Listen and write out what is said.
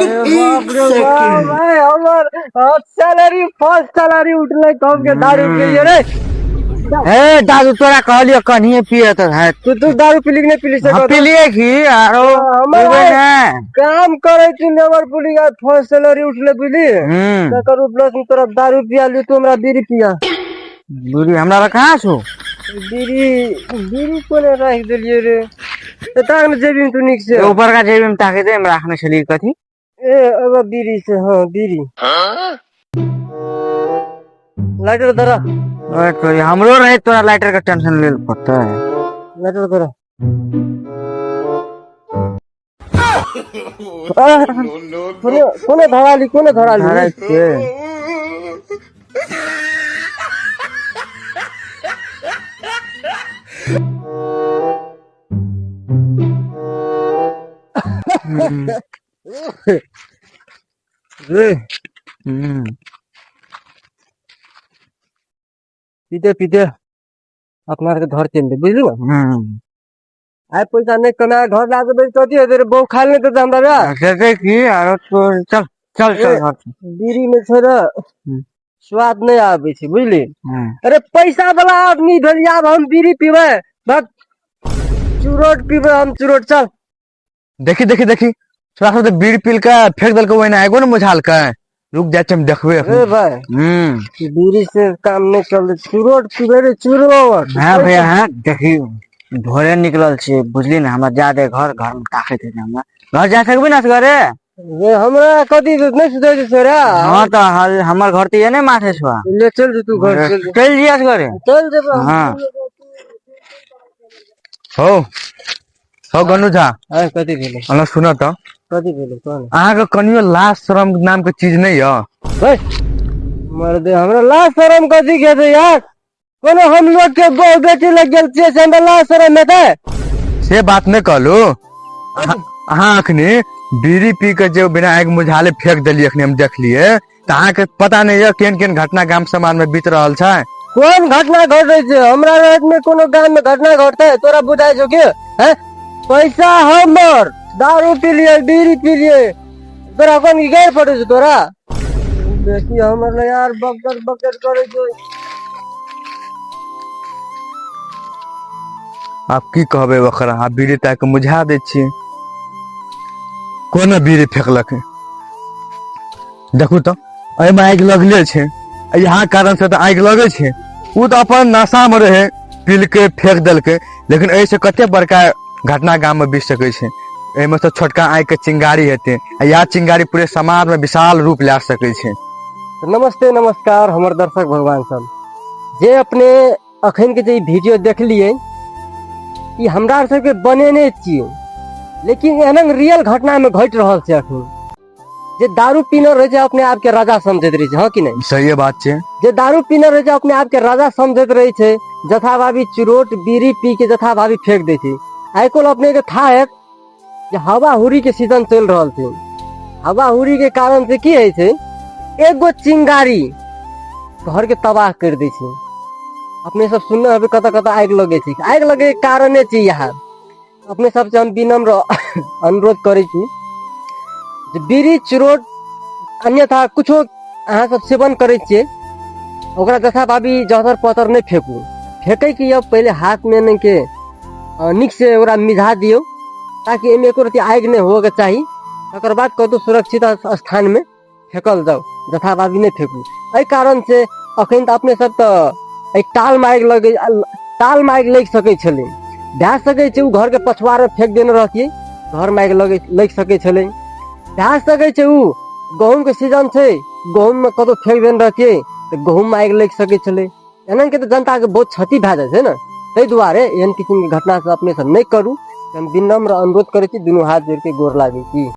अरे बाप रे बाप भाई हमर सैलरी फर्स्ट सैलरी उठले कम के दारू पिए रे। ए दारू तोरा कहलियो कन्हिए पिए तो है तू दारू पीली कि नहीं पीली से हम पिलिए की आरो हमर काम करे छी लेबर पुलिंग फर्स्ट सैलरी उठले पीली तकर प्लस में तोरा दारू पिया ली तू हमरा बीड़ी पिया बुरी हमरा कहां छो बीड़ी बीड़ी कोने रख देलिए रे तार में जेबी में तू निक से ऊपर का जेबी में ताके दे हम रखने छली कथी ए अब बीड़ी से हां बीड़ी लाइटर धरा ओए तो हमरो रहे तोरा लाइटर का टेंशन ले पड़ता है लाइटर धरा कोने धराली अरे के रे पीते पीते अपना के घर चल दे बुझलू आय पैसा नहीं कमा घर ला के कथी है तेरे बहु खा ले तो हमरा कैसे की आरो तो चल चल चल बीड़ी में छोड़ा स्वाद नहीं आवे छै बुझली अरे पैसा वाला आदमी भेली अब हम बीड़ी पीबे बस चुरोट पीबे हम चुरोट चल देखी देखी देखी थोड़ा सा बीड़ी पील के फेंक दल के वही एगो न मुझाल के रुक जाए हम देखबे ए भाई बीड़ी से काम नहीं चल चुरोट पीबे रे चुरोट हां भैया हां देखी भोरे निकलल छी बुझली न हमरा जा दे घर घर में ताके थे हमरा घर जा सकबे न घरे रे हमरा कथी नहीं सुधर छै रे हां त हमर घर त ये नहीं माथे छुआ ले चल तू घर चल जिया घरे चल जेबा हां हो गनु झा आ कथी भेले अन सुन त कथी भेले कोन अहाँ के कनियो लाज शरम नाम के चीज नहीं है मर्द हमरा लाज शरम कथी के छै यार कोनो हम लोग के बहु बेटी लग गेल छै से लाज शरम में है से बात नहीं कहलू अहाँ अखनी बीड़ी पी के जो बिना आग मुझाले फेंक दिलिए अखनी हम देखलिए त अहाँ के पता नहीं है केन केन घटना गांव समाज में बीत रहल छै कोन घटना घट रही छै हमरा रात में कोनो गांव में घटना घटता है तोरा बुझाई छौ के हैं पैसा हमर दारू पी लिए बीड़ी पी लिए तोरा कोन गैर पड़े छै तोरा बेटी हमर ले यार बकट बकट करे छै आप की कहबे ओकरा आ बीड़ी ताके मुझा दे छी कोन बीड़ी फेंकलक देखू तो एहि में आगि लगले छै यहाँ कारण से तो आगि लगे छै उ तो अपन नशा में रहे पील के फेंक देलके लेकिन ऐसे कते बड़का घटना गांव में बीत सके छै एमे से छोटका आगि के चिंगारी हेते या चिंगारी पूरे समाज में विशाल रूप ला सके छै नमस्ते नमस्कार हमर दर्शक भगवान सब जे अपने अखन के जे वीडियो देखलिए ई हमरा सबके बनेने छियै लेकिन एहन रियल घटना में घट रहल छै अखन जे दारू पीने रहे छै अपने आप के राजा समझैत रहे छै हां कि नहीं सही बात छै जे दारू पीने रहे छै अपने आप के राजा समझैत रहे छै जथा भाभी चुरोट बीड़ी पी के जथा भाभी फेंक दे छै आइ कोल अपने के था है जे हवा हुरी के सीजन चल रहल छै हवा हुरी के कारण से की है छै एगो चिंगारी घर के तबाह कर दे छै अपने सब सुनने हबे कत कत आग लगे छै आग लगे के कारणे छै यहाँ अपने सबसे हम विनम्र अनुरोध करे छी जे बीड़ी चुरोट अन्यथा कुछो अहाँ सब सेवन करे छियै ओकरा जथा भाभी जहर पतर नहीं फेंकू फेंके की अब पहले हाथ में नहीं के निक से ओकरा मिझा दियो ताकि एमे एको रति आग नहीं होके चाहिए तकर बाद कतौ सुरक्षित स्थान में फेंकल जाओ जथा भाभी नहीं फेंकू एहि कारण से अखन तो अपने सब तो एक टाल में आग लग सके छले भए सके छै उ घर के पछुआर में फेंक देने रहतियै घर में आग लग सके छले भए सके छै उ गहूम के सीजन छै गहूम में कतौ फेंक देने रहतियै तो गहूम में आग लग सके छले एना के तो जनता के बहुत क्षति भए जाय छै ने ताहि दुआरे एहन किस्म के घटना से अपने सब नहीं करू हम विनम्र अनुरोध करे छी दुनू हाथ जोड़ के गोर लागे छी।